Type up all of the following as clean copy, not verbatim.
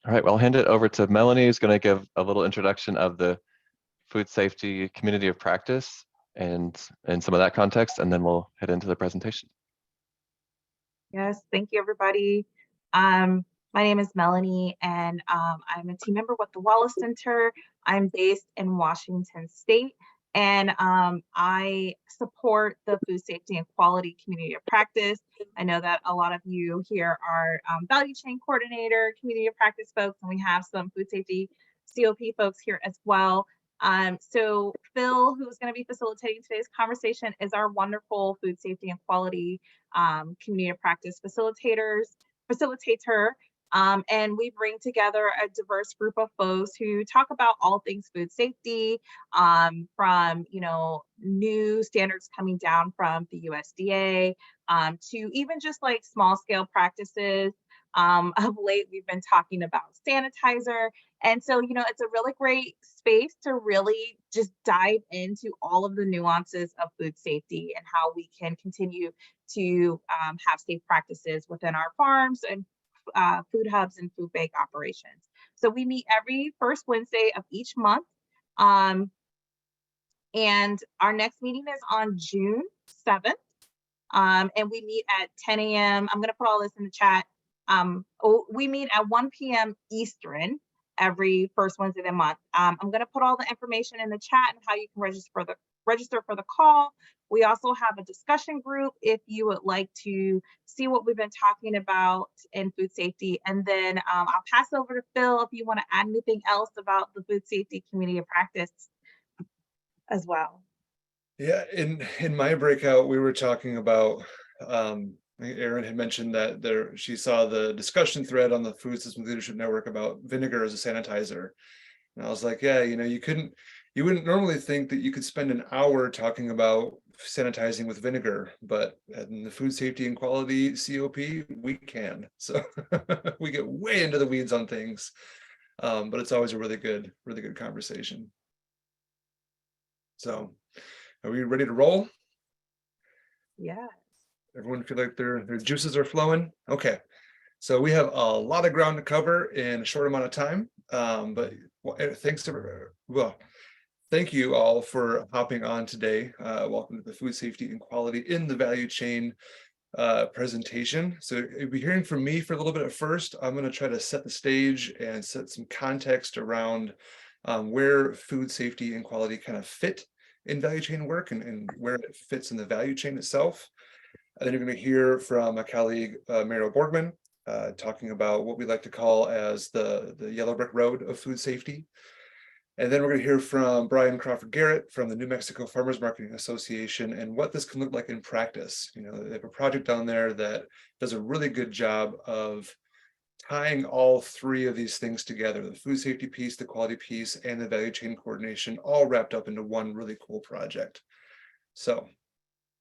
All right, well, I'll hand it over to Melanie, who's going to give a little introduction of the food safety community of practice and some of that context, and then we'll head into the presentation. Yes, thank you, everybody. My name is Melanie, and I'm a team member with the Wallace Center. I'm based in Washington State, and I support the food safety and quality community of practice. I know that a lot of you here are value chain coordinator, community of practice folks, and we have some food safety COP folks here as well. So Phil, who's going to be facilitating today's conversation, is our wonderful food safety and quality community of practice facilitator. And we bring together a diverse group of folks who talk about all things food safety, from new standards coming down from the USDA, to even just like small scale practices. Of late, we've been talking about sanitizer. And so, it's a really great space to really just dive into all of the nuances of food safety and how we can continue to have safe practices within our farms and food hubs and food bank operations. So we meet every first Wednesday of each month. And our next meeting is on June 7th. And we meet at 10 a.m. I'm going to put all this in the chat. We meet at 1 p.m. Eastern every first Wednesday of the month. I'm going to put all the information in the chat and how you can register for the call. We also have a discussion group if you would like to see what we've been talking about in food safety. And then I'll pass over to Phil if you want to add anything else about the food safety community of practice as well. Yeah, in my breakout, we were talking about, Erin had mentioned that she saw the discussion thread on the Food Systems Leadership Network about vinegar as a sanitizer. And I was like, yeah, you wouldn't normally think that you could spend an hour talking about sanitizing with vinegar, but in the food safety and quality COP, we can. So we get way into the weeds on things, but it's always a really good conversation. So are we ready to roll? Yeah. Everyone feel like their juices are flowing? Okay. So we have a lot of ground to cover in a short amount of time. But thank you all for hopping on today. Welcome to the Food Safety and Quality in the Value Chain presentation. So you'll be hearing from me for a little bit at first. I'm going to try to set the stage and set some context around where food safety and quality kind of fit in value chain work and where it fits in the value chain itself. And then you're going to hear from my colleague, Mariel Borgman, talking about what we like to call as the yellow brick road of food safety. And then we're going to hear from Bryan Crawford-Garrett from the New Mexico Farmers Marketing Association and what this can look like in practice. They have a project down there that does a really good job of tying all three of these things together, the food safety piece, the quality piece, and the value chain coordination, all wrapped up into one really cool project. So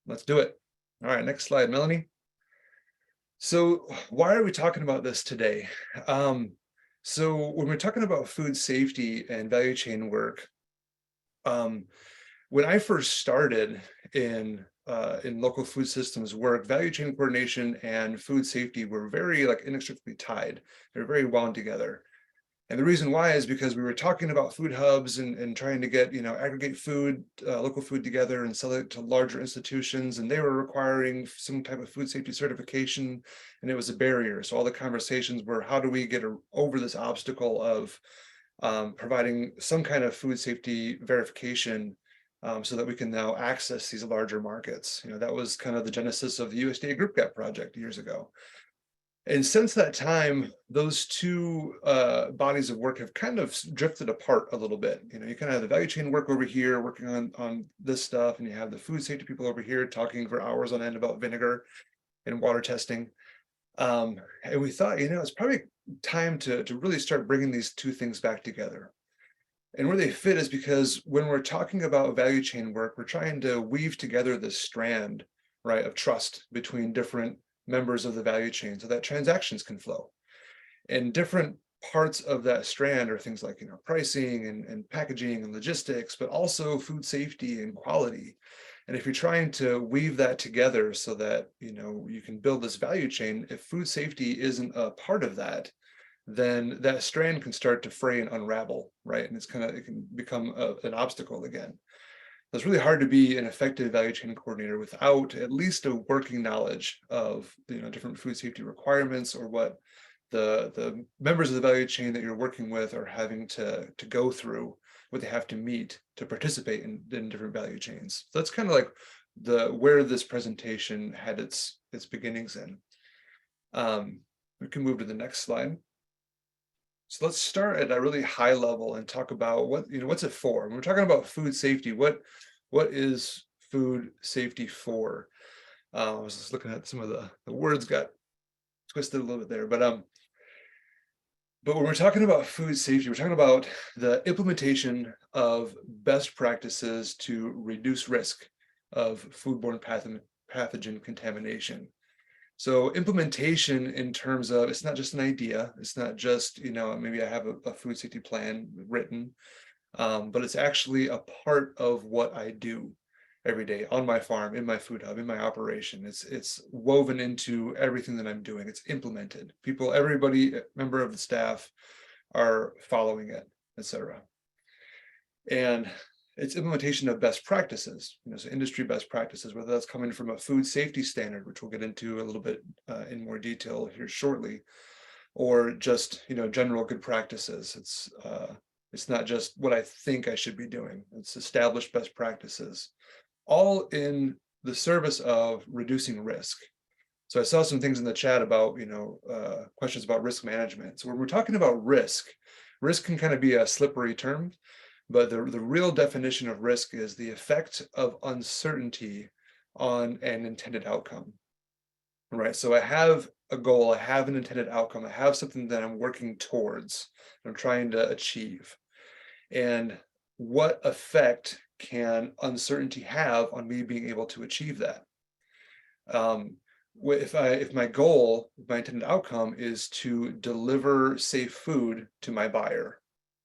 let's do it. All right, next slide, Melanie. So why are we talking about this today? So when we're talking about food safety and value chain work, when I first started in local food systems work, value chain coordination and food safety were very inextricably tied. They're very wound together. And the reason why is because we were talking about food hubs and trying to get, aggregate food, local food together and sell it to larger institutions. And they were requiring some type of food safety certification, and it was a barrier. So all the conversations were, how do we get over this obstacle of providing some kind of food safety verification so that we can now access these larger markets? That was kind of the genesis of the USDA Group Gap project years ago. And since that time, those two bodies of work have kind of drifted apart a little bit. You kind of have the value chain work over here working on this stuff, and you have the food safety people over here talking for hours on end about vinegar and water testing. And we thought, it's probably time to really start bringing these two things back together. And where they fit is because when we're talking about value chain work, we're trying to weave together this strand, right, of trust between different members of the value chain so that transactions can flow. And different parts of that strand are things like pricing and packaging and logistics, but also food safety and quality. And if you're trying to weave that together so that you can build this value chain, if food safety isn't a part of that, then that strand can start to fray and unravel, right? And it can become an obstacle again. It's really hard to be an effective value chain coordinator without at least a working knowledge of different food safety requirements, or what the members of the value chain that you're working with are having to go through, what they have to meet to participate in different value chains. So that's kind of like where this presentation had its beginnings in. We can move to the next slide. So let's start at a really high level and talk about what's it for? When we're talking about food safety, what is food safety for? I was just looking at some of the words got twisted a little bit there, but when we're talking about food safety, we're talking about the implementation of best practices to reduce risk of foodborne pathogen contamination. So implementation in terms of, it's not just an idea, it's not just, maybe I have a food safety plan written, but it's actually a part of what I do every day on my farm, in my food hub, in my operation. It's woven into everything that I'm doing. It's implemented. Everybody, member of the staff are following it, etc. And it's implementation of best practices, so industry best practices, whether that's coming from a food safety standard, which we'll get into a little bit in more detail here shortly, or just general good practices. It's not just what I think I should be doing. It's established best practices, all in the service of reducing risk. So I saw some things in the chat about questions about risk management. So when we're talking about risk can kind of be a slippery term. But the real definition of risk is the effect of uncertainty on an intended outcome, right? So I have a goal, I have an intended outcome, I have something that I'm working towards, I'm trying to achieve. And what effect can uncertainty have on me being able to achieve that? If my goal, my intended outcome is to deliver safe food to my buyer,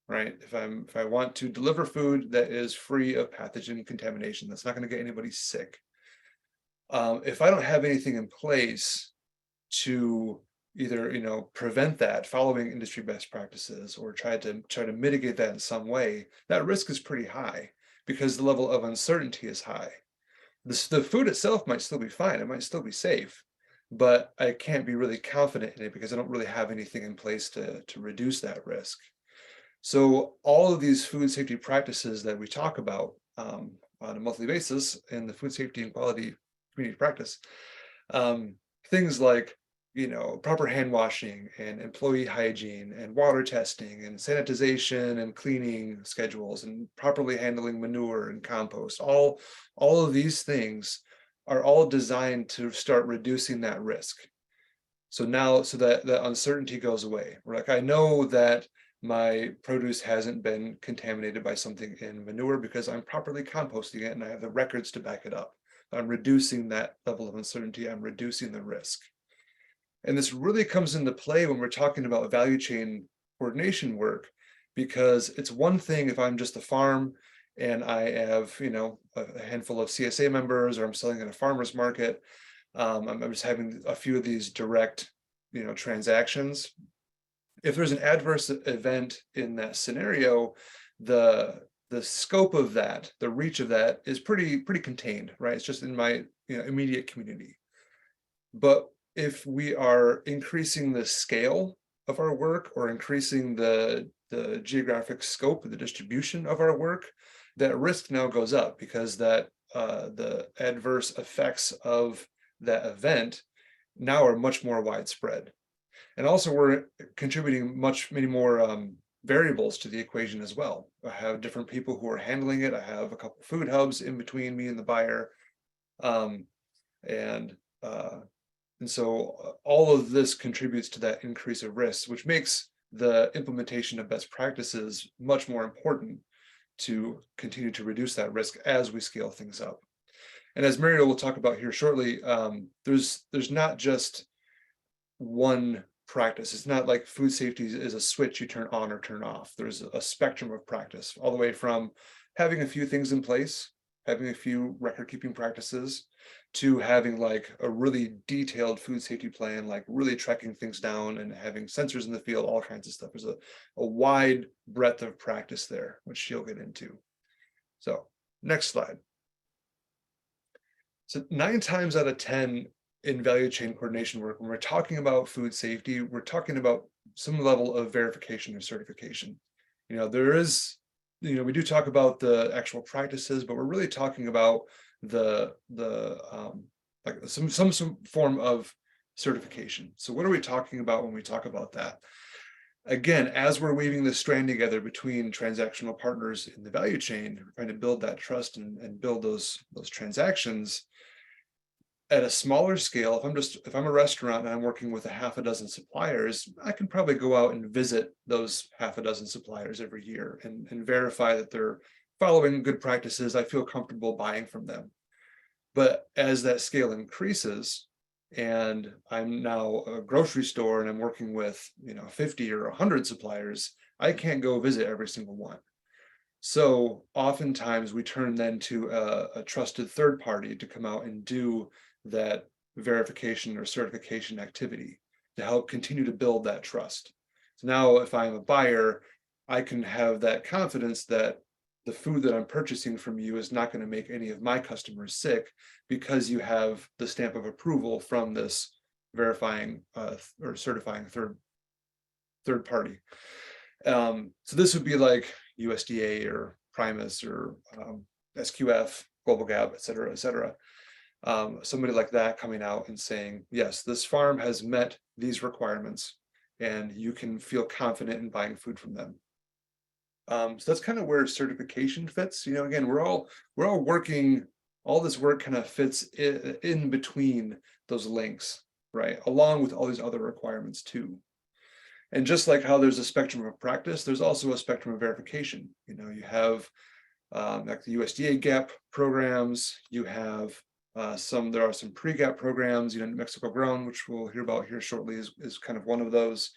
right? If I want to deliver food that is free of pathogen contamination, that's not going to get anybody sick. If I don't have anything in place to either prevent that, following industry best practices, or try to mitigate that in some way, that risk is pretty high because the level of uncertainty is high. The food itself might still be fine, it might still be safe, but I can't be really confident in it because I don't really have anything in place to reduce that risk. So all of these food safety practices that we talk about on a monthly basis in the food safety and quality community practice, things like proper hand washing and employee hygiene and water testing and sanitization and cleaning schedules and properly handling manure and compost, all of these things are all designed to start reducing that risk. So that uncertainty goes away. We're like, I know that my produce hasn't been contaminated by something in manure because I'm properly composting it and I have the records to back it up. I'm reducing that level of uncertainty. I'm reducing the risk. And this really comes into play when we're talking about value chain coordination work, because it's one thing if I'm just a farm and I have, a handful of CSA members, or I'm selling in a farmer's market. I'm just having a few of these direct, transactions. If there's an adverse event in that scenario, the scope of that, the reach of that is pretty contained, right? It's just in my immediate community. But if we are increasing the scale of our work, or increasing the geographic scope of the distribution of our work, that risk now goes up, because that the adverse effects of that event now are much more widespread. And also we're contributing many more variables to the equation as well. I have different people who are handling it. I have a couple food hubs in between me and the buyer. And so all of this contributes to that increase of risk, which makes the implementation of best practices much more important to continue to reduce that risk as we scale things up. And as Mariel will talk about here shortly, there's not just one practice. It's not like food safety is a switch you turn on or turn off. There's a spectrum of practice, all the way from having a few things in place, having a few record keeping practices, to having like a really detailed food safety plan, like really tracking things down and having sensors in the field, all kinds of stuff. There's a wide breadth of practice there, which she'll get into. So next slide. So 9 times out of 10 in value chain coordination work, when we're talking about food safety, we're talking about some level of verification or certification. You know, there is, you know, we do talk about the actual practices, but we're really talking about like some form of certification. So what are we talking about when we talk about that? Again, as we're weaving this strand together between transactional partners in the value chain, we're trying to build that trust and build those transactions at a smaller scale. If I'm a restaurant and I'm working with a half a dozen suppliers, I can probably go out and visit those half a dozen suppliers every year and verify that they're following good practices. I feel comfortable buying from them. But as that scale increases, and I'm now a grocery store and I'm working with, you know, 50 or 100 suppliers, I can't go visit every single one. So oftentimes we turn then to a trusted third party to come out and do that verification or certification activity to help continue to build that trust. So now if I'm a buyer, I can have that confidence that the food that I'm purchasing from you is not going to make any of my customers sick because you have the stamp of approval from this verifying or certifying third party. So this would be like USDA or Primus or SQF, Global Gap, et cetera, somebody like that coming out and saying, yes, this farm has met these requirements and you can feel confident in buying food from them. So that's kind of where certification fits. You know, again, we're all working, all this work kind of fits in between those links, right? Along with all these other requirements too. And just like how there's a spectrum of practice, there's also a spectrum of verification. You know, you have like the USDA GAP programs, you have there are some pre-GAP programs, you know, Mexico Grown, which we'll hear about here shortly, is kind of one of those,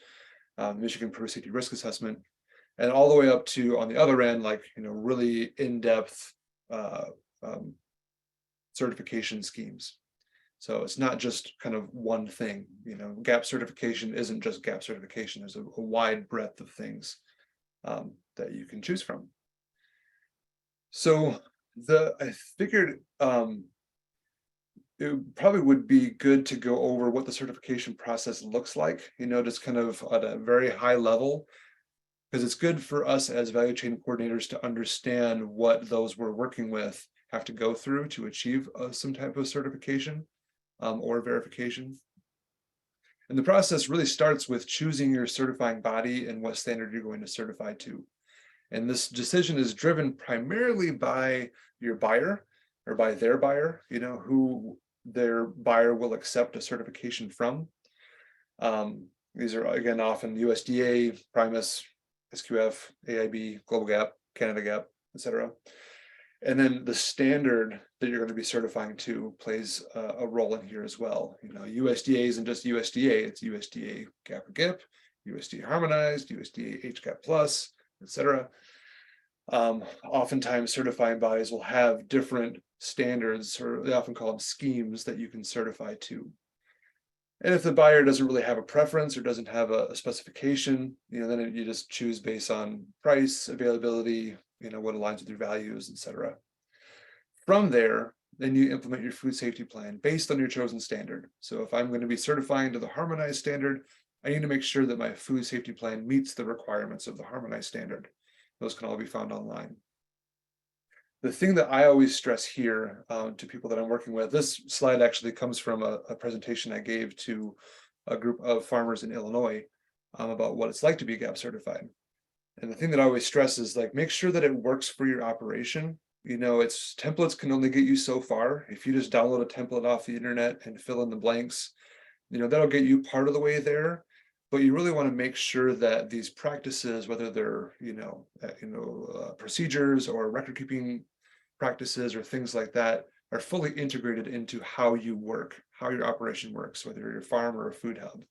Michigan Produce Safety Risk Assessment, and all the way up to, on the other end, like, you know, really in-depth certification schemes. So it's not just kind of one thing, you know, GAP certification isn't just GAP certification. There's a wide breadth of things that you can choose from. So I figured it probably would be good to go over what the certification process looks like, you know, just kind of at a very high level, because it's good for us as value chain coordinators to understand what those we're working with have to go through to achieve some type of certification or verification. And the process really starts with choosing your certifying body and what standard you're going to certify to. And this decision is driven primarily by your buyer or by their buyer, you know, who their buyer will accept a certification from. These are, again, often USDA, Primus, SQF, AIB, Global Gap, Canada Gap, etc. And then the standard that you're going to be certifying to plays a role in here as well. You know, USDA isn't just USDA, it's USDA GAP or GIP, USDA Harmonized, USDA HGAP Plus, etc. Oftentimes certifying bodies will have different standards, or they often call them schemes, that you can certify to. And if the buyer doesn't really have a preference or doesn't have a specification, you know, then you just choose based on price, availability, you know, what aligns with your values, etc. From there, then you implement your food safety plan based on your chosen standard. So if I'm going to be certifying to the harmonized standard, I need to make sure that my food safety plan meets the requirements of the harmonized standard. Those can all be found online. The thing that I always stress here to people that I'm working with, this slide actually comes from a presentation I gave to a group of farmers in Illinois about what it's like to be GAP certified. And the thing that I always stress is, like, make sure that it works for your operation. You know, templates can only get you so far. If you just download a template off the internet and fill in the blanks, you know, that'll get you part of the way there. But you really want to make sure that these practices, whether they're, procedures or record keeping practices or things like that, are fully integrated into how you work, how your operation works, whether you're a farm or a food hub.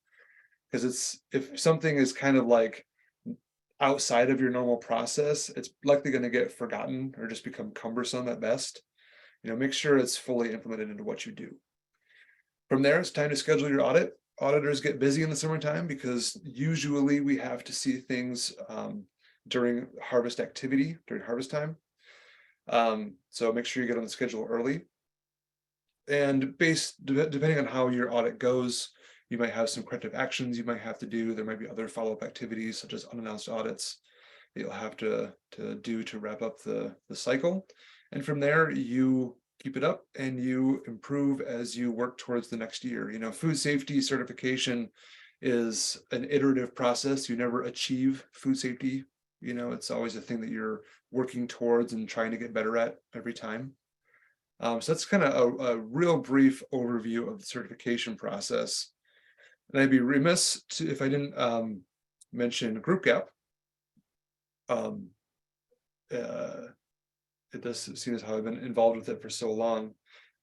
Because if something is kind of like outside of your normal process, it's likely going to get forgotten or just become cumbersome at best. make sure it's fully implemented into what you do. From there, it's time to schedule your audit. Auditors get busy in the summertime because usually we have to see things during harvest activity, during harvest time. So make sure you get on the schedule early. And depending on how your audit goes, you might have some corrective actions you might have to do. There might be other follow-up activities such as unannounced audits that you'll have to do to wrap up the cycle. And from there, you keep it up and you improve as you work towards the next year. Food safety certification is an iterative process. You never achieve food safety. It's always a thing that you're working towards and trying to get better at every time. So that's kind of a real brief overview of the certification process. And I'd be remiss if I didn't mention group gap. It does seem as how I've been involved with it for so long.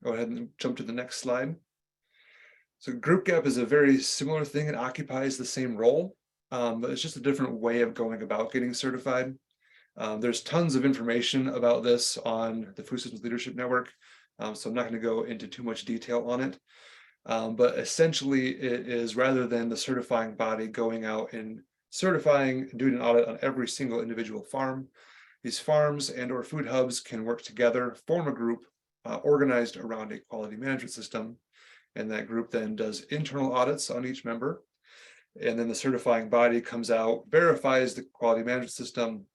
Go ahead and jump to the next slide. So group gap is a very similar thing. It occupies the same role, but it's just a different way of going about getting certified. There's tons of information about this on the Food Systems Leadership Network, so I'm not going to go into too much detail on it. But essentially, it is rather than the certifying body going out and certifying, doing an audit on every single individual farm, these farms and or food hubs can work together, form a group organized around a quality management system. And that group then does internal audits on each member. And then the certifying body comes out, verifies the quality management system,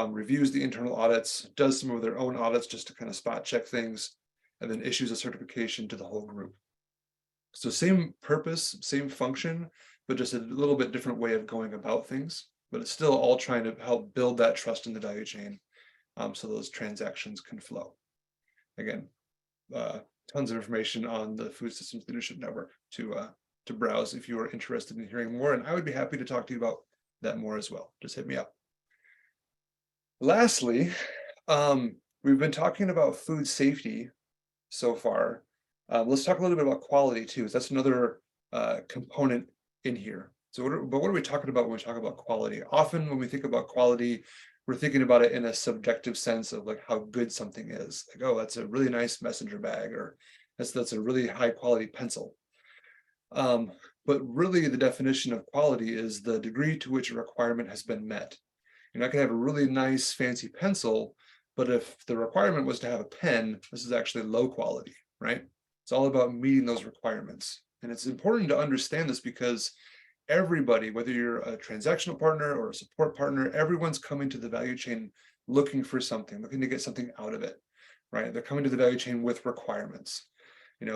reviews the internal audits, does some of their own audits just to kind of spot check things, and then issues a certification to the whole group. So same purpose, same function, but just a little bit different way of going about things. But it's still all trying to help build that trust in the value chain so those transactions can flow. Again, tons of information on the Food Systems Leadership Network to browse if you are interested in hearing more. And I would be happy to talk to you about that more as well. Just hit me up. Lastly, we've been talking about food safety so far. Let's talk a little bit about quality too. That's another component in here. So what are we talking about when we talk about quality? Often when we think about quality, we're thinking about it in a subjective sense of like how good something is. Like, oh, that's a really nice messenger bag, or that's a really high quality pencil. But really the definition of quality is the degree to which a requirement has been met. You're not gonna have a really nice fancy pencil, but if the requirement was to have a pen, this is actually low quality, right? It's all about meeting those requirements. And it's important to understand this because everybody, whether you're a transactional partner or a support partner, everyone's coming to the value chain looking for something, looking to get something out of it, right? They're coming to the value chain with requirements.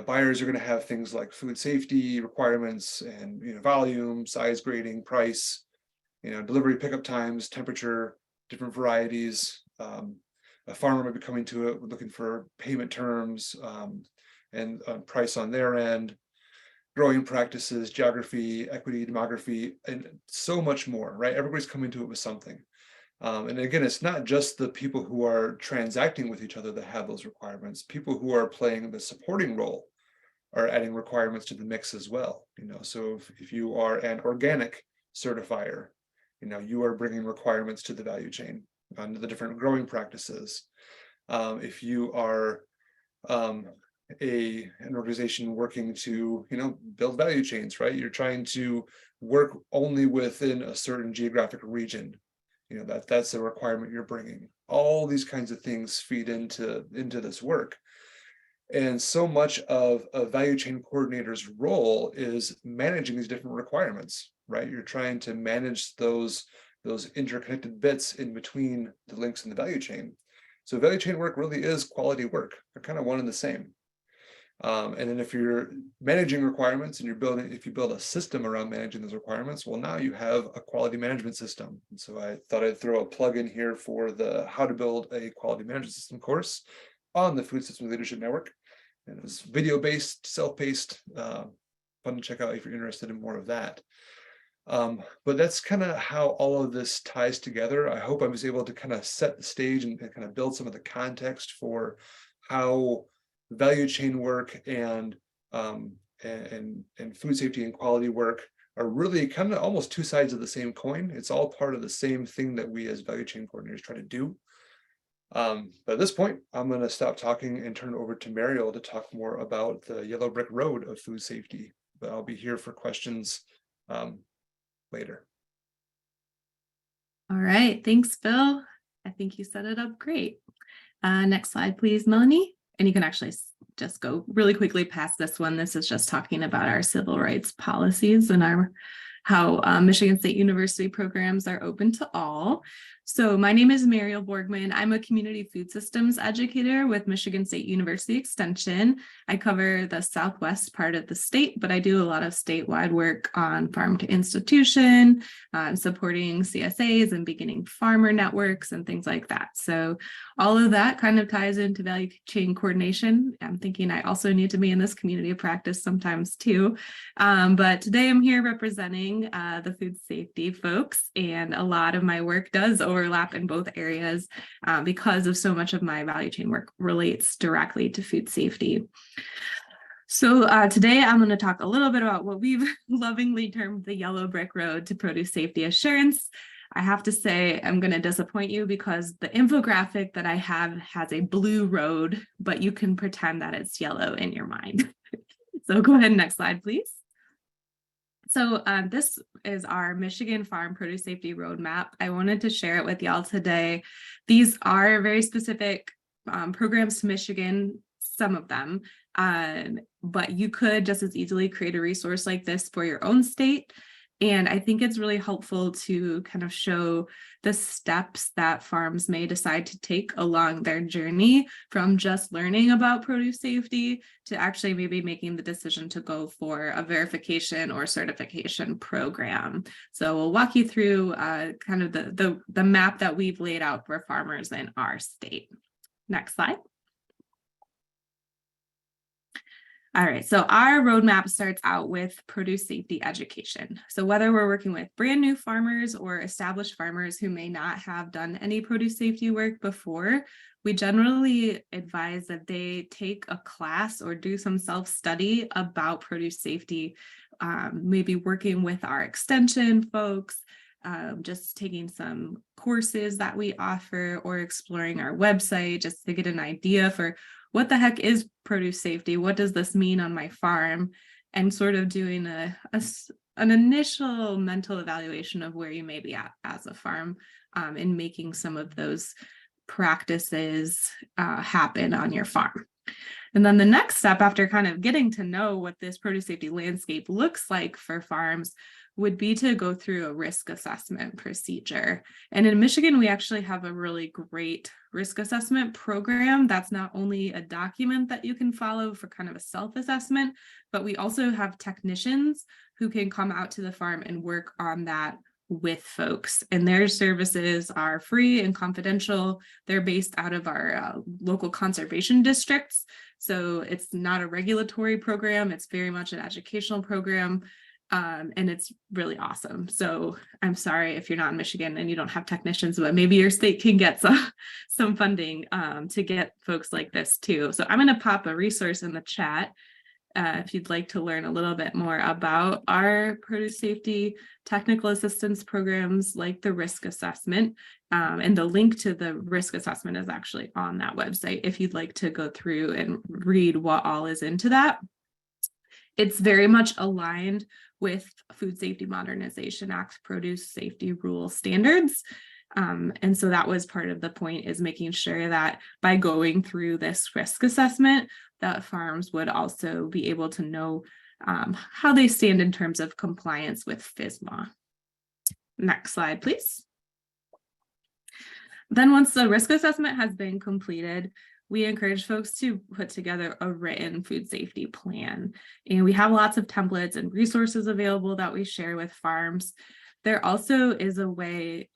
Buyers are going to have things like food safety requirements and volume, size grading, price, delivery pickup times, temperature, different varieties. A farmer might be coming to it looking for payment terms and price on their end, growing practices, geography, equity, demography, and so much more, right? Everybody's coming to it with something. And again, it's not just the people who are transacting with each other that have those requirements. People who are playing the supporting role are adding requirements to the mix as well. So if you are an organic certifier, you are bringing requirements to the value chain on the different growing practices. If you are an organization working to build value chains, right? You're trying to work only within a certain geographic region. That's a requirement you're bringing. All these kinds of things feed into this work. And so much of a value chain coordinator's role is managing these different requirements, right? You're trying to manage those interconnected bits in between the links in the value chain. So value chain work really is quality work. They're kind of one and the same. And then if you're managing requirements and if you build a system around managing those requirements, well, now you have a quality management system. And so I thought I'd throw a plug in here for the How to Build a Quality Management System course on the Food Systems Leadership Network. And it's video-based, self-paced, fun to check out if you're interested in more of that. But that's kind of how all of this ties together. I hope I was able to kind of set the stage and kind of build some of the context for how value chain work and food safety and quality work are really kind of almost two sides of the same coin. It's all part of the same thing that we as value chain coordinators try to do. But at this point, I'm going to stop talking and turn it over to Mariel to talk more about the yellow brick road of food safety. But I'll be here for questions later. All right, thanks, Phil. I think you set it up great. Next slide, please, Melanie. And you can actually just go really quickly past this one. This is just talking about our civil rights policies and how Michigan State University programs are open to all. So my name is Mariel Borgman. I'm a community food systems educator with Michigan State University Extension. I cover the southwest part of the state, but I do a lot of statewide work on farm to institution, supporting CSAs and beginning farmer networks and things like that. So all of that kind of ties into value chain coordination. I'm thinking I also need to be in this community of practice sometimes too. But today I'm here representing the food safety folks, and a lot of my work does overlap in both areas because of so much of my value chain work relates directly to food safety. So today I'm going to talk a little bit about what we've lovingly termed the yellow brick road to produce safety assurance. I have to say I'm going to disappoint you because the infographic that I have has a blue road, but you can pretend that it's yellow in your mind. So go ahead, next slide, please. So this is our Michigan Farm Produce Safety Roadmap. I wanted to share it with y'all today. These are very specific programs to Michigan, some of them, but you could just as easily create a resource like this for your own state. And I think it's really helpful to kind of show the steps that farms may decide to take along their journey from just learning about produce safety to actually maybe making the decision to go for a verification or certification program. So we'll walk you through kind of the map that we've laid out for farmers in our state. Next slide. All right, so our roadmap starts out with produce safety education. So whether we're working with brand new farmers or established farmers who may not have done any produce safety work before, we generally advise that they take a class or do some self-study about produce safety, maybe working with our extension folks, just taking some courses that we offer or exploring our website just to get an idea for what the heck is produce safety? What does this mean on my farm? And sort of doing an initial mental evaluation of where you may be at as a farm and making some of those practices happen on your farm. And then the next step after kind of getting to know what this produce safety landscape looks like for farms would be to go through a risk assessment procedure. And in Michigan, we actually have a really great risk assessment program. That's not only a document that you can follow for kind of a self-assessment, but we also have technicians who can come out to the farm and work on that with folks. And their services are free and confidential. They're based out of our local conservation districts. So it's not a regulatory program. It's very much an educational program. And it's really awesome. So I'm sorry if you're not in Michigan and you don't have technicians, but maybe your state can get some funding to get folks like this too. So I'm going to pop a resource in the chat if you'd like to learn a little bit more about our produce safety technical assistance programs like the risk assessment. And the link to the risk assessment is actually on that website if you'd like to go through and read what all is into that. It's very much aligned with Food Safety Modernization Act produce safety rule standards. And so that was part of the point, is making sure that by going through this risk assessment, that farms would also be able to know how they stand in terms of compliance with FSMA. Next slide, please. Then once the risk assessment has been completed, we encourage folks to put together a written food safety plan. And we have lots of templates and resources available that we share with farms. There also is a way,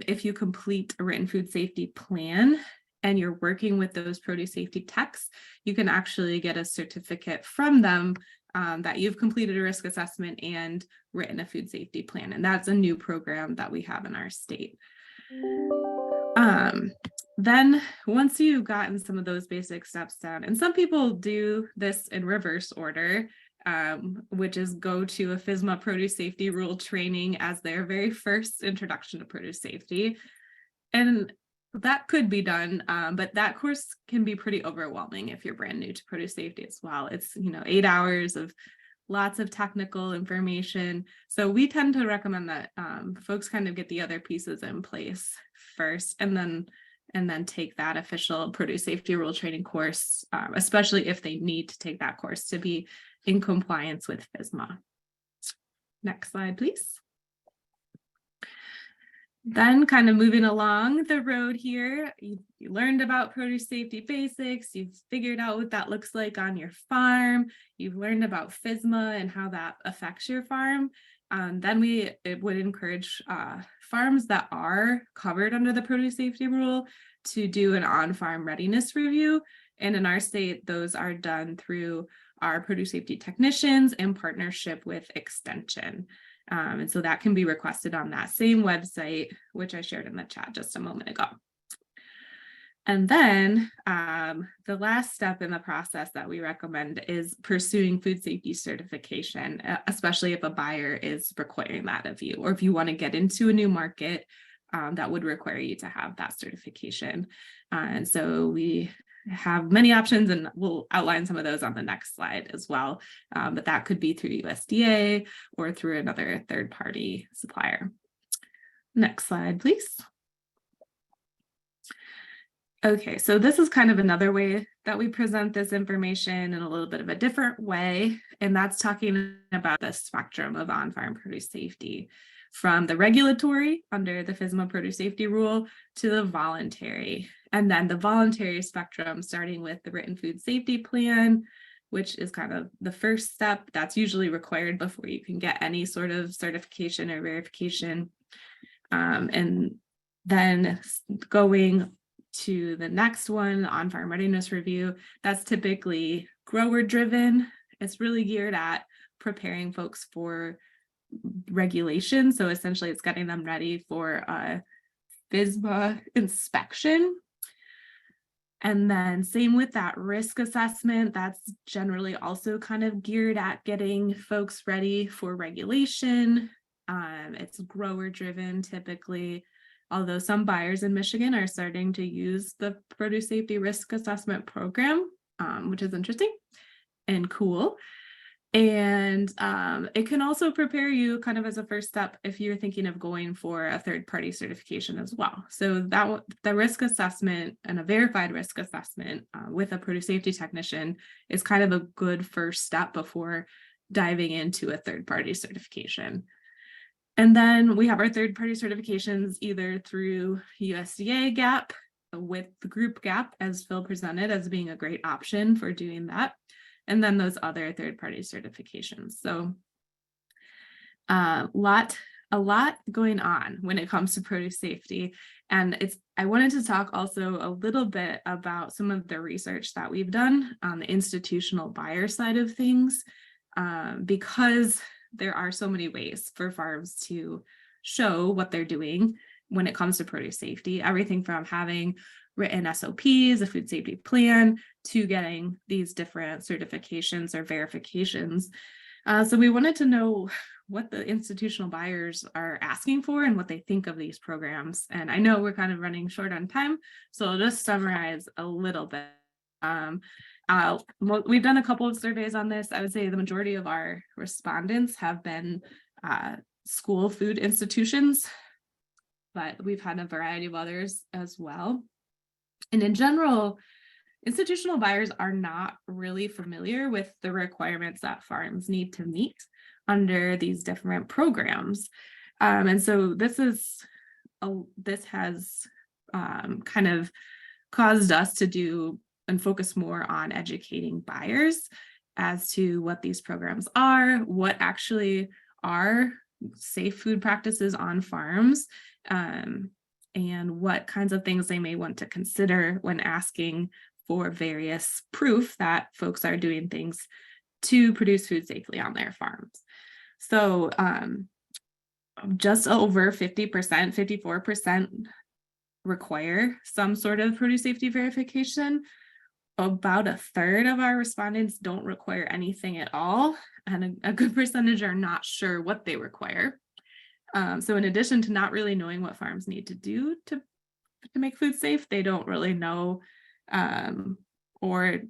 if you complete a written food safety plan and you're working with those produce safety techs, you can actually get a certificate from them that you've completed a risk assessment and written a food safety plan. And that's a new program that we have in our state. Then once you've gotten some of those basic steps down, and some people do this in reverse order, which is go to a FSMA produce safety rule training as their very first introduction to produce safety. And that could be done, but that course can be pretty overwhelming if you're brand new to produce safety as well. It's 8 hours of lots of technical information. So we tend to recommend that folks kind of get the other pieces in place first, and then take that official produce safety rule training course, especially if they need to take that course to be in compliance with FSMA. Next slide, please. Then kind of moving along the road here, you learned about produce safety basics, you've figured out what that looks like on your farm, you've learned about FSMA and how that affects your farm. Then it would encourage farms that are covered under the produce safety rule to do an on-farm readiness review. And in our state, those are done through our produce safety technicians in partnership with Extension. And so that can be requested on that same website, which I shared in the chat just a moment ago. And then the last step in the process that we recommend is pursuing food safety certification, especially if a buyer is requiring that of you, or if you want to get into a new market that would require you to have that certification. And so we have many options, and we'll outline some of those on the next slide as well. But that could be through USDA or through another third-party supplier. Next slide, please. Okay, so this is kind of another way that we present this information in a little bit of a different way, and that's talking about the spectrum of on-farm produce safety, from the regulatory under the FSMA produce safety rule to the voluntary. And then the voluntary spectrum, starting with the written food safety plan, which is kind of the first step that's usually required before you can get any sort of certification or verification. And then going to the next one, on-farm readiness review, that's typically grower driven. It's really geared at preparing folks for regulation. So essentially it's getting them ready for a FSMA inspection. And then same with that risk assessment, that's generally also kind of geared at getting folks ready for regulation. It's grower driven typically, although some buyers in Michigan are starting to use the produce safety risk assessment program, which is interesting and cool. And it can also prepare you kind of as a first step if you're thinking of going for a third-party certification as well. So that the risk assessment and a verified risk assessment with a produce safety technician is kind of a good first step before diving into a third-party certification. And then we have our third-party certifications either through USDA GAP with the group GAP, as Phil presented, as being a great option for doing that. And then those other third-party certifications. So a lot going on when it comes to produce safety. And I wanted to talk also a little bit about some of the research that we've done on the institutional buyer side of things, because there are so many ways for farms to show what they're doing when it comes to produce safety, everything from having written SOPs, a food safety plan, to getting these different certifications or verifications. So we wanted to know what the institutional buyers are asking for and what they think of these programs. And I know we're kind of running short on time, so I'll just summarize a little bit. We've done a couple of surveys on this. I would say the majority of our respondents have been school food institutions, but we've had a variety of others as well. And in general, institutional buyers are not really familiar with the requirements that farms need to meet under these different programs. And so this has kind of caused us to do and focus more on educating buyers as to what these programs are, what actually are safe food practices on farms, and what kinds of things they may want to consider when asking for various proof that folks are doing things to produce food safely on their farms. So just over 50%, 54% require some sort of produce safety verification. About a third of our respondents don't require anything at all, and a good percentage are not sure what they require. So in addition to not really knowing what farms need to do to to make food safe. They don't really know or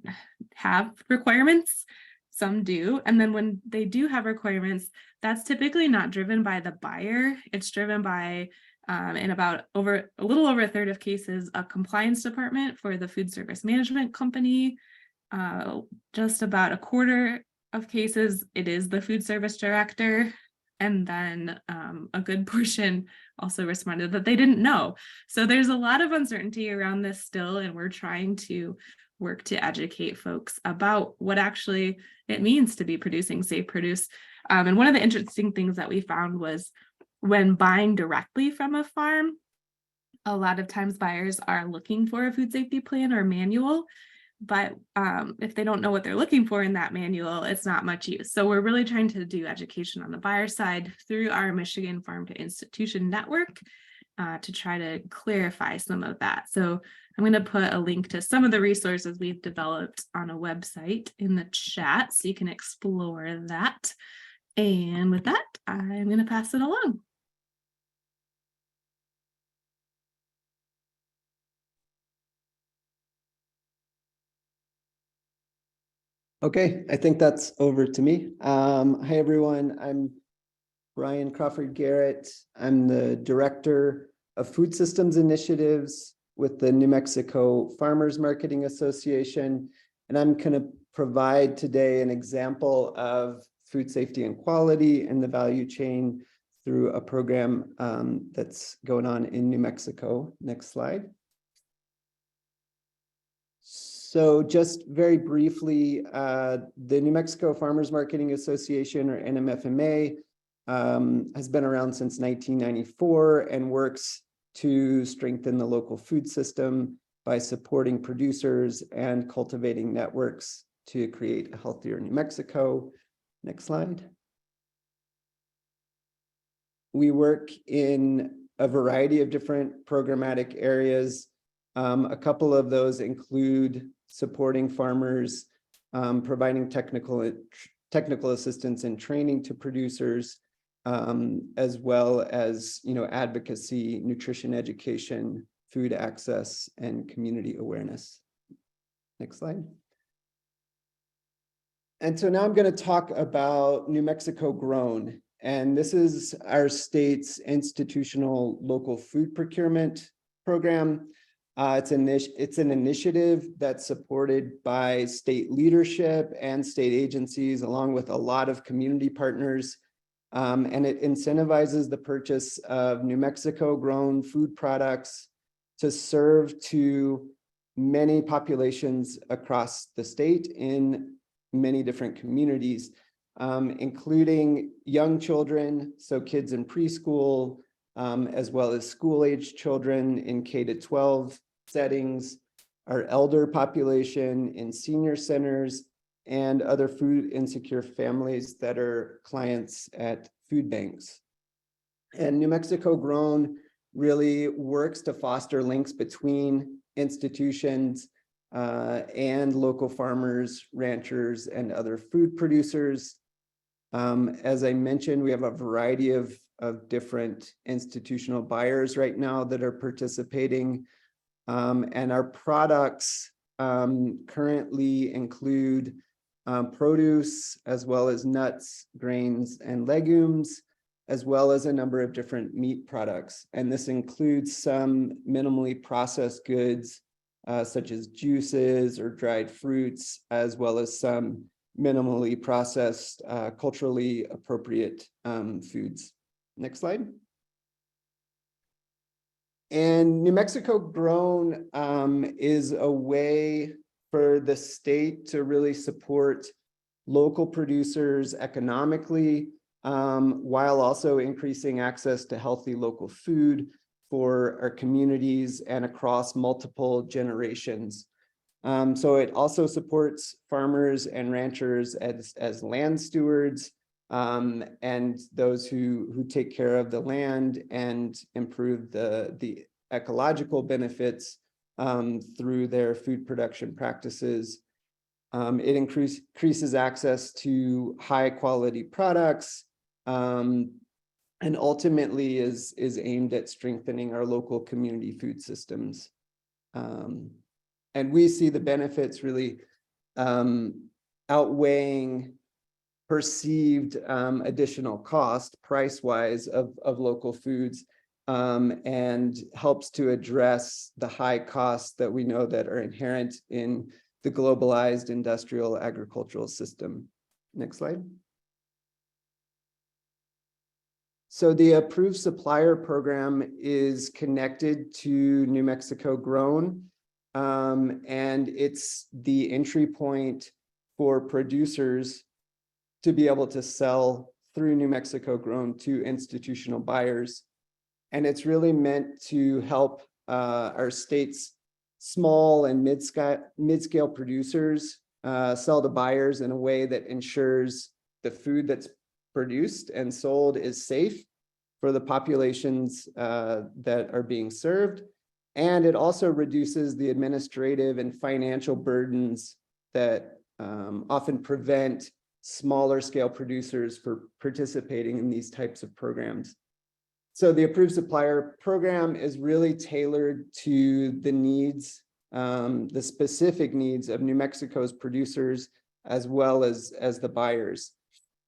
have requirements. Some do. And then when they do have requirements, that's typically not driven by the buyer. It's driven by, in about a little over a third of cases, a compliance department for the food service management company. Just about a quarter of cases, it is the food service director. And then a good portion also responded that they didn't know. So there's a lot of uncertainty around this still, and we're trying to work to educate folks about what actually it means to be producing safe produce. And one of the interesting things that we found was when buying directly from a farm, a lot of times buyers are looking for a food safety plan or manual, but if they don't know what they're looking for in that manual, it's not much use. So we're really trying to do education on the buyer side through our Michigan Farm to Institution network to try to clarify some of that. So I'm going to put a link to some of the resources we've developed on a website in the chat so you can explore that. And with that, I'm going to pass it along. Okay, I think that's over to me. Hi, everyone. I'm Bryan Crawford-Garrett. I'm the Director of Food Systems Initiatives with the New Mexico Farmers Marketing Association. And I'm going to provide today an example of food safety and quality in the value chain through a program that's going on in New Mexico. Next slide. So just very briefly, the New Mexico Farmers Marketing Association, or NMFMA, has been around since 1994 and works to strengthen the local food system by supporting producers and cultivating networks to create a healthier New Mexico. Next slide. We work in a variety of different programmatic areas. A couple of those include supporting farmers, providing technical assistance and training to producers, as well as advocacy, nutrition education, food access, and community awareness. Next slide. And so now I'm going to talk about New Mexico Grown. And this is our state's institutional local food procurement program. It's an initiative that's supported by state leadership and state agencies, along with a lot of community partners. And it incentivizes the purchase of New Mexico grown food products to serve to many populations across the state in many different communities, including young children, so kids in preschool, as well as school-age children in K-12 settings, our elder population in senior centers, and other food insecure families that are clients at food banks. And New Mexico Grown really works to foster links between institutions and local farmers, ranchers, and other food producers. As I mentioned, we have a variety of different institutional buyers right now that are participating. And our products currently include produce, as well as nuts, grains, and legumes, as well as a number of different meat products. And this includes some minimally processed goods, such as juices or dried fruits, as well as some minimally processed, culturally appropriate foods. Next slide. And New Mexico Grown is a way for the state to really support local producers economically, while also increasing access to healthy local food for our communities and across multiple generations. So it also supports farmers and ranchers as land stewards, and those who take care of the land and improve the ecological benefits through their food production practices. It increases access to high quality products, and ultimately is aimed at strengthening our local community food systems. And we see the benefits really outweighing perceived additional cost price-wise of local foods, and helps to address the high costs that we know that are inherent in the globalized industrial agricultural system. Next slide. So the approved supplier program is connected to New Mexico Grown, and it's the entry point for producers to be able to sell through New Mexico Grown to institutional buyers. And it's really meant to help our state's small and mid-scale producers sell to buyers in a way that ensures the food that's produced and sold is safe for the populations that are being served. And it also reduces the administrative and financial burdens that often prevent smaller scale producers from participating in these types of programs. So the approved supplier program is really tailored to the needs, the specific needs of New Mexico's producers, as well as the buyers.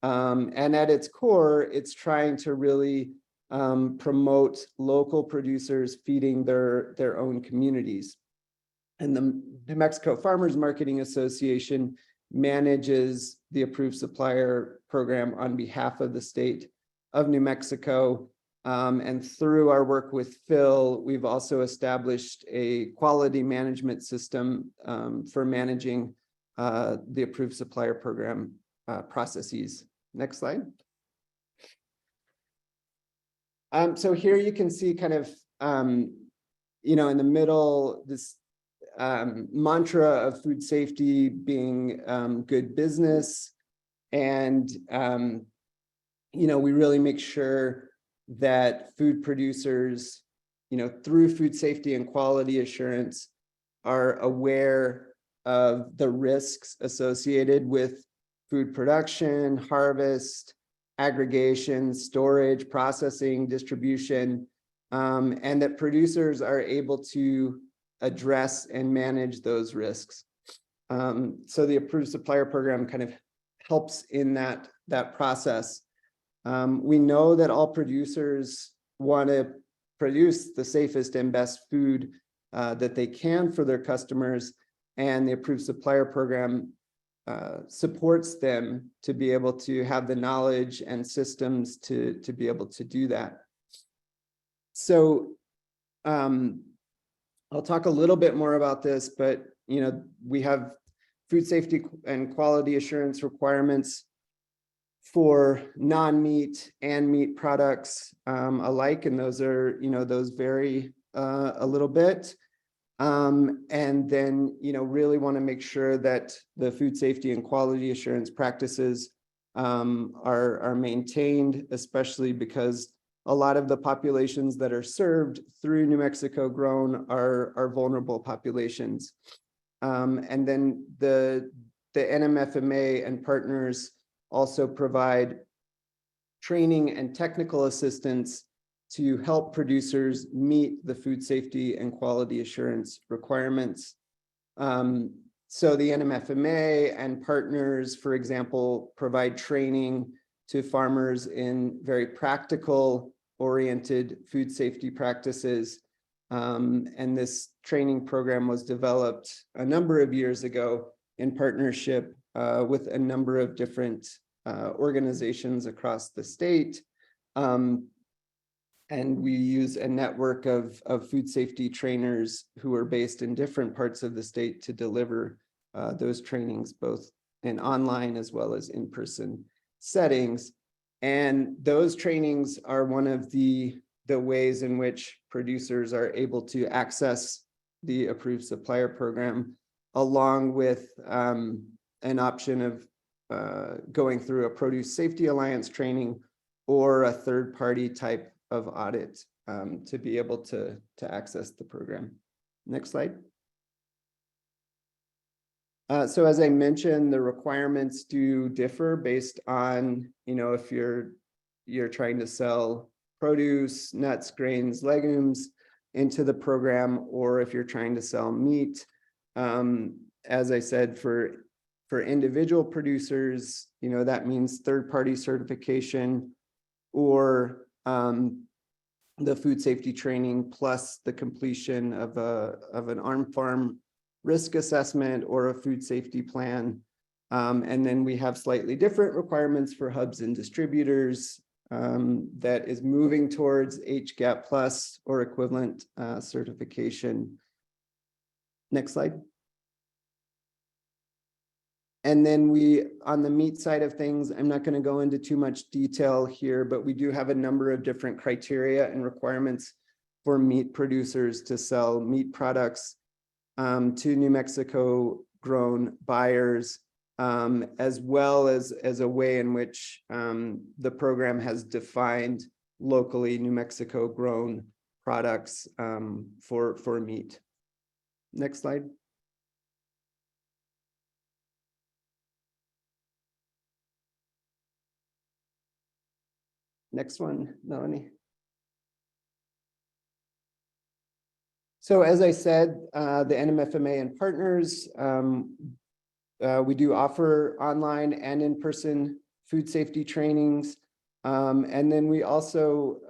And at its core, it's trying to really promote local producers feeding their own communities. And the New Mexico Farmers Marketing Association manages the approved supplier program on behalf of the state of New Mexico. And through our work with Phil, we've also established a quality management system for managing the approved supplier program processes. Next slide. So here you can see kind of, in the middle, this mantra of food safety being good business. And, we really make sure that food producers, through food safety and quality assurance, are aware of the risks associated with food production, harvest, aggregation, storage, processing, distribution, and that producers are able to address and manage those risks. So the approved supplier program kind of helps in that process. We know that all producers want to produce the safest and best food that they can for their customers, and the approved supplier program supports them to be able to have the knowledge and systems to be able to do that. So I'll talk a little bit more about this, but we have food safety and quality assurance requirements for non-meat and meat products alike, and those are those vary a little bit. And then really want to make sure that the food safety and quality assurance practices are maintained, especially because a lot of the populations that are served through New Mexico Grown are vulnerable populations. And then the NMFMA and partners also provide training and technical assistance to help producers meet the food safety and quality assurance requirements. So the NMFMA and partners, for example, provide training to farmers in very practical oriented food safety practices. And this training program was developed a number of years ago in partnership with a number of different organizations across the state. And we use a network of food safety trainers who are based in different parts of the state to deliver those trainings, both in online as well as in-person settings. And those trainings are one of the ways in which producers are able to access the approved supplier program, along with an option of going through a Produce Safety Alliance training or a third-party type of audit to be able to access the program. Next slide. So as I mentioned, the requirements do differ based on, if you're you're trying to sell produce, nuts, grains, legumes into the program, or if you're trying to sell meat. As I said, for individual producers, that means third-party certification or the food safety training plus the completion of an on-farm risk assessment or a food safety plan. And then we have slightly different requirements for hubs and distributors that is moving towards HGAP plus or equivalent certification. Next slide. And then on the meat side of things, I'm not going to go into too much detail here, but we do have a number of different criteria and requirements for meat producers to sell meat products to New Mexico grown buyers, as well as a way in which the program has defined locally New Mexico grown products for meat. Next slide. Next one, Melanie. So as I said, the NMFMA and partners, we do offer online and in-person food safety trainings. And then we also,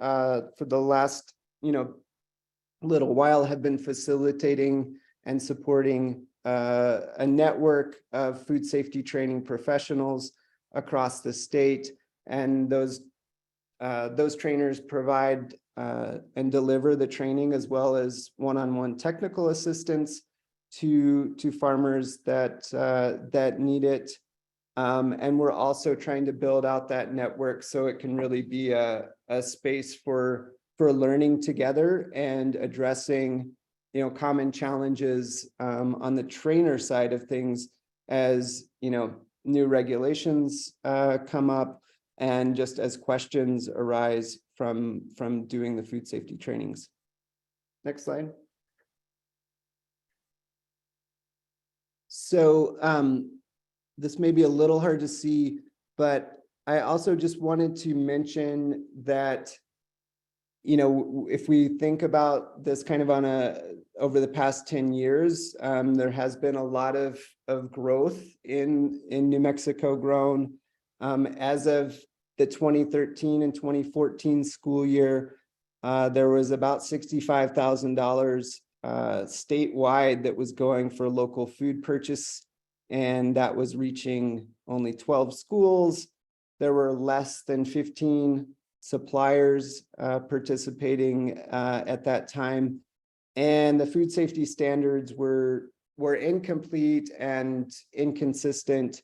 for the last, little while, have been facilitating and supporting a network of food safety training professionals across the state. And those trainers provide and deliver the training as well as one-on-one technical assistance to farmers that need it. And we're also trying to build out that network so it can really be a space for learning together and addressing common challenges on the trainer side of things as new regulations come up, and just as questions arise from doing the food safety trainings. Next slide. So this may be a little hard to see, but I also just wanted to mention that, if we think about this kind of over the past 10 years, there has been a lot of growth in New Mexico grown. As of the 2013 and 2014 school year, there was about $65,000 statewide that was going for local food purchase, and that was reaching only 12 schools. There were less than 15 suppliers participating at that time, and the food safety standards were incomplete and inconsistent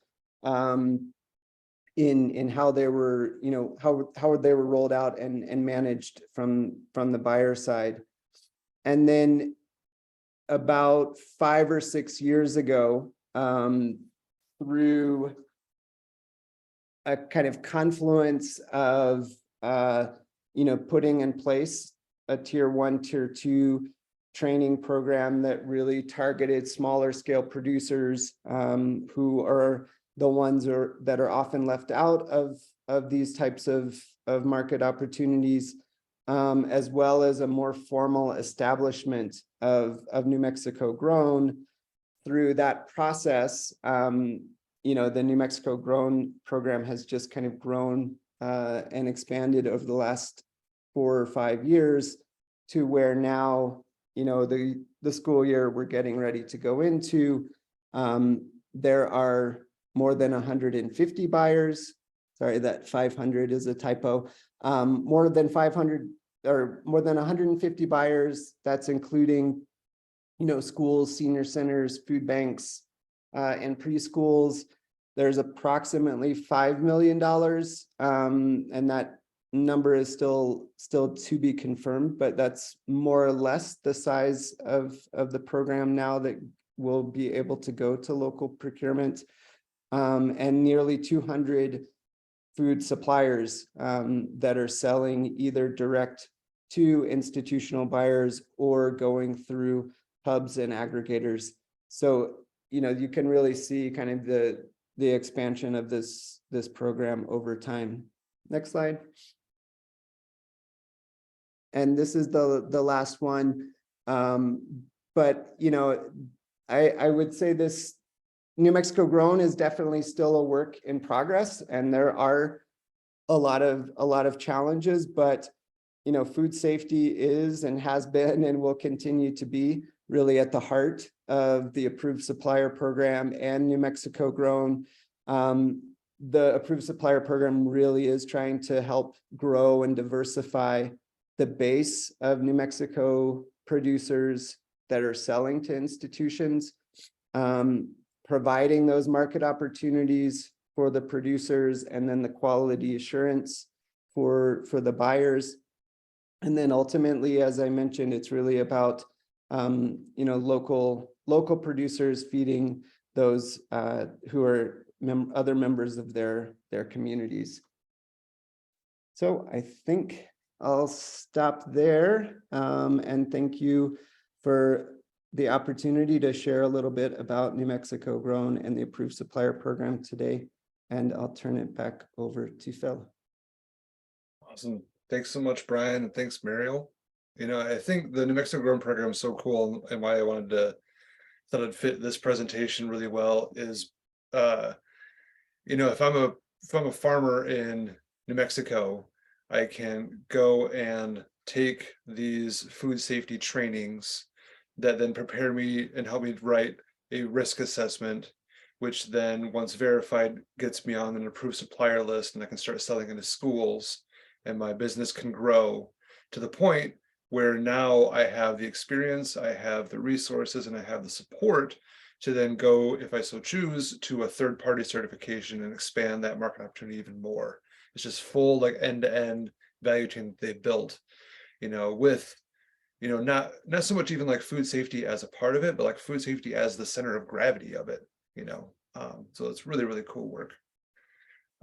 in how they were, how they were rolled out and managed from the buyer side. And then about 5 or 6 years ago, through a kind of confluence of putting in place a tier 1, tier 2 training program that really targeted smaller scale producers who are the ones that are often left out of these types of market opportunities, as well as a more formal establishment of New Mexico grown. Through that process, the New Mexico grown program has just kind of grown and expanded over the last 4 or 5 years to where now, the school year we're getting ready to go into, there are more than 150 buyers. Sorry, that 500 is a typo. More than 500 or more than 150 buyers. That's including, schools, senior centers, food banks, and preschools. There's approximately $5 million, and that number is still to be confirmed, but that's more or less the size of the program now that will be able to go to local procurement. And nearly 200 food suppliers that are selling either direct to institutional buyers or going through hubs and aggregators. So, you can really see kind of the expansion of this program over time. Next slide. and this is the last one. But you know, I would say this New Mexico Grown is definitely still a work in progress, and there are a lot of challenges, but you know, food safety is and has been and will continue to be really at the heart of the approved supplier program and New Mexico Grown. The approved supplier program really is trying to help grow and diversify the base of New Mexico producers that are selling to institutions, providing those market opportunities for the producers, and then the quality assurance for the buyers. And then ultimately, as I mentioned, it's really about you know, local producers feeding those who are other members of their communities. So I think I'll stop there, and thank you for the opportunity to share a little bit about New Mexico Grown and the approved supplier program today. And I'll turn it back over to Phil. Awesome. Thanks so much, Brian, and thanks, Mariel. You know, I think the New Mexico Grown program is so cool, and why I thought it'd fit this presentation really well is, you know, if I'm a farmer in New Mexico, I can go and take these food safety trainings that then prepare me and help me write a risk assessment, which then, once verified, gets me on an approved supplier list, and I can start selling into schools, and my business can grow to the point where now I have the experience, I have the resources, and I have the support to then go, if I so choose, to a third-party certification and expand that market opportunity even more. It's just full, like, end-to-end value chain that they built, you know, with, you know, not so much even like food safety as a part of it, but like food safety as the center of gravity of it, you know. So it's really, really cool work.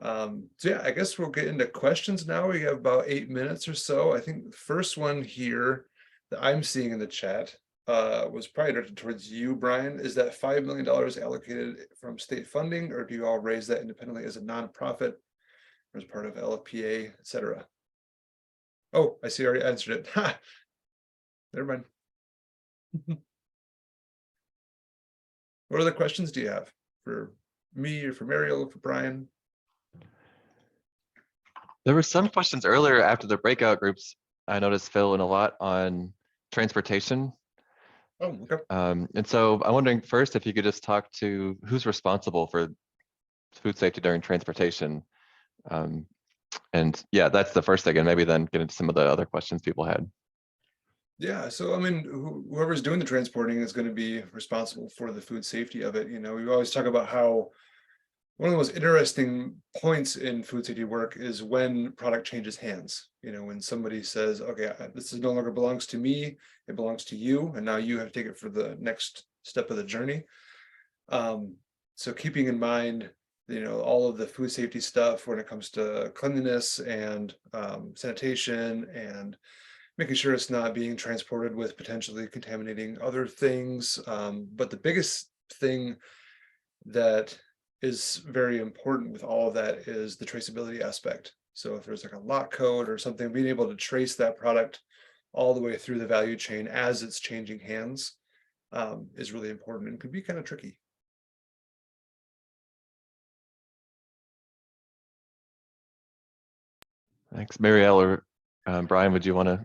So yeah, I guess we'll get into questions now. We have about 8 minutes or so. I think the first one here that I'm seeing in the chat was probably directed towards you, Brian. Is that $5 million allocated from state funding, or do you all raise that independently as a nonprofit or as part of LFPA, et cetera? Oh, I see, I already answered it. Ha! Never mind. What other questions do you have for me or for Mariel or for Brian? There were some questions earlier after the breakout groups. I noticed Phil in a lot on transportation. Oh, okay. And so I'm wondering first if you could just talk to who's responsible for food safety during transportation. And yeah, that's the first thing, and maybe then get into some of the other questions people had. Yeah, so I mean, whoever's doing the transporting is going to be responsible for the food safety of it. You know, we always talk about how one of the most interesting points in food safety work is when product changes hands. You know, when somebody says, okay, this no longer belongs to me, it belongs to you, and now you have to take it for the next step of the journey. So keeping in mind, you know, all of the food safety stuff when it comes to cleanliness and sanitation, and making sure it's not being transported with potentially contaminating other things. But the biggest thing that is very important with all of that is the traceability aspect. So if there's like a lot code or something, being able to trace that product all the way through the value chain as it's changing hands is really important and can be kind of tricky. Thanks. Mariel or Brian, would you want to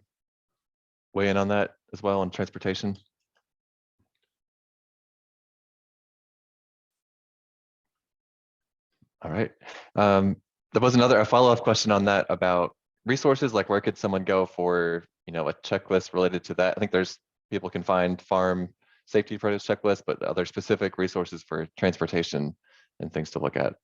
weigh in on that as well on transportation? All right. There was a follow-up question on that about resources, like where could someone go for, you know, a checklist related to that? I think there's people can find farm safety produce checklists, but other specific resources for transportation and things to look at.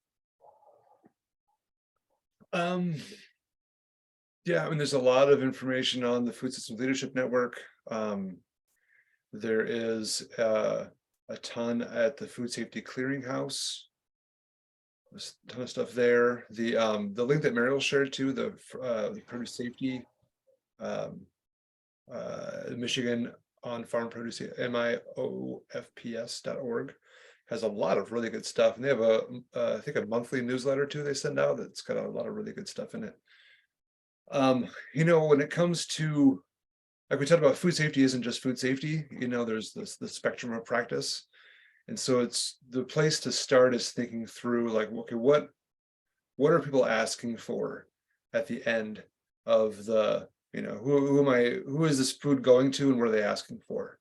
Yeah, I mean, there's a lot of information on the Food Systems Leadership Network. There is a ton at the Food Safety Clearinghouse. There's a ton of stuff there. The link that Mariel shared too, the produce safety, Michigan on farm produce, MIOFPS.org, has a lot of really good stuff, and they have I think a monthly newsletter too they send out that's got a lot of really good stuff in it. You know, when it comes to like we talked about, food safety isn't just food safety, you know, there's the spectrum of practice. And so it's the place to start is thinking through like, okay, what are people asking for at the end of the, you know, who is this food going to and what are they asking for?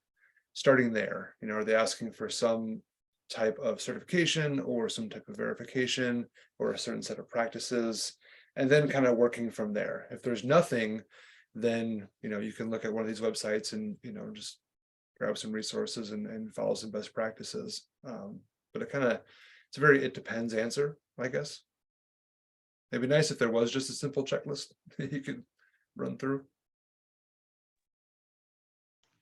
Starting there, you know, are they asking for some type of certification or some type of verification or a certain set of practices, and then kind of working from there. If there's nothing, then, you know, you can look at one of these websites and, you know, just grab some resources and follow some best practices. But it's a very, it depends answer, I guess. It'd be nice if there was just a simple checklist that you could run through.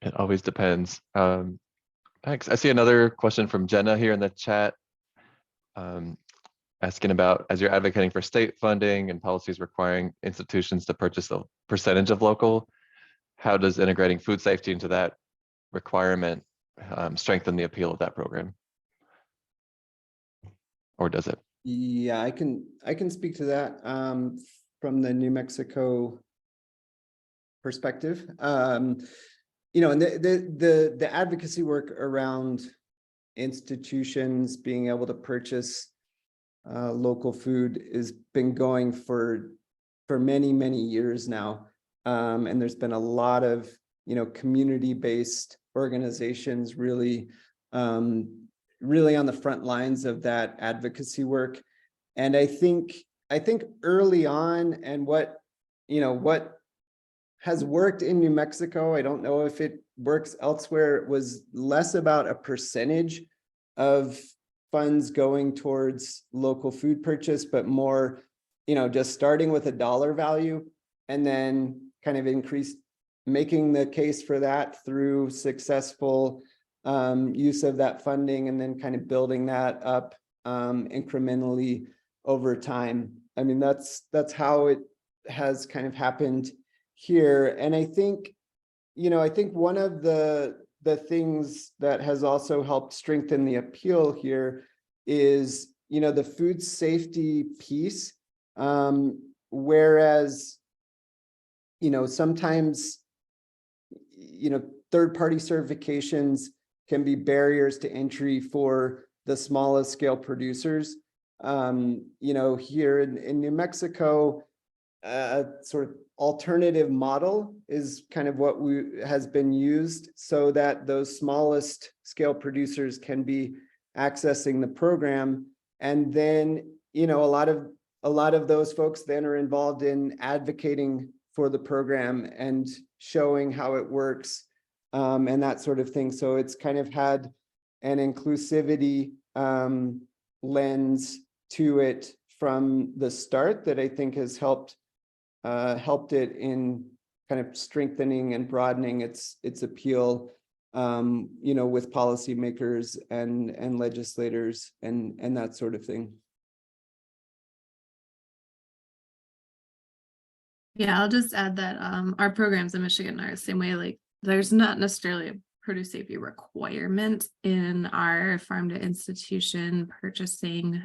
It always depends. Thanks. I see another question from Jenna here in the chat, asking about, as you're advocating for state funding and policies requiring institutions to purchase a percentage of local, how does integrating food safety into that requirement strengthen the appeal of that program? Or does it? Yeah, I can speak to that from the New Mexico perspective. You know, and the advocacy work around institutions being able to purchase local food has been going for many years now, and there's been a lot of, you know, community-based organizations really really on the front lines of that advocacy work. And I think early on, and what has worked in New Mexico, I don't know if it works elsewhere, it was less about a percentage of funds going towards local food purchase, but more, you know, just starting with a dollar value and then kind of making the case for that through successful use of that funding, and then kind of building that up incrementally over time. I mean, that's how it has kind of happened here. And I think, you know, one of the things that has also helped strengthen the appeal here is, you know, the food safety piece. Whereas, you know, sometimes, you know, third-party certifications can be barriers to entry for the smallest scale producers. You know, here in New Mexico, sort of alternative model is kind of what has been used so that those smallest scale producers can be accessing the program. And then, you know, a lot of those folks then are involved in advocating for the program and showing how it works, and that sort of thing. So it's kind of had an inclusivity lens to it from the start that I think has helped it in kind of strengthening and broadening its appeal, you know, with policymakers and legislators and that sort of thing. Yeah, I'll just add that our programs in Michigan are the same way. Like, there's not necessarily a produce safety requirement in our farm to institution purchasing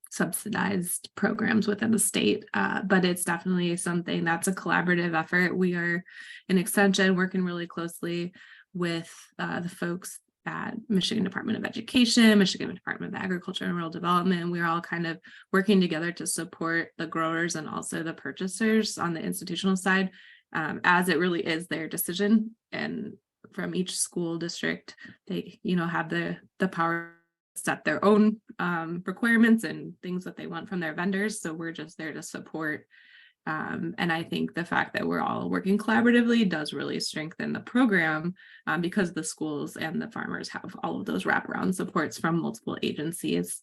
subsidized programs within the state, but it's definitely something that's a collaborative effort. We are an extension working really closely with the folks at Michigan Department of Education, Michigan Department of Agriculture and Rural Development. We're all kind of working together to support the growers and also the purchasers on the institutional side, as it really is their decision. And from each school district, they, you know, have the power to set their own requirements and things that they want from their vendors. So we're just there to support. And I think the fact that we're all working collaboratively does really strengthen the program, because the schools and the farmers have all of those wraparound supports from multiple agencies.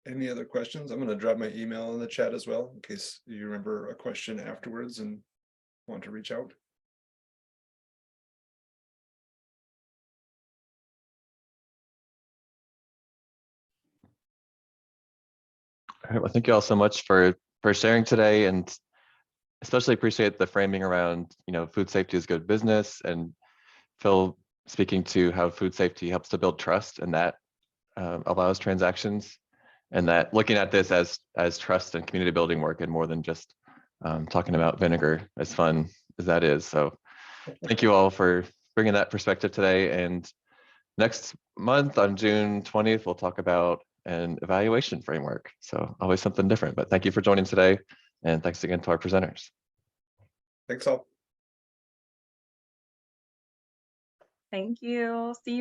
Any other questions? I'm going to drop my email in the chat as well, in case you remember a question afterwards and want to reach out. All right, well, thank you all so much for sharing today, and especially appreciate the framing around, you know, food safety is good business. And Phil speaking to how food safety helps to build trust, and that allows transactions, and that looking at this as trust and community building work, and more than just talking about vinegar, as fun as that is. So thank you all for bringing that perspective today. And next month on June 20th, we'll talk about an evaluation framework. So always something different, but thank you for joining today. And thanks again to our presenters. Thanks all. Thank you. See you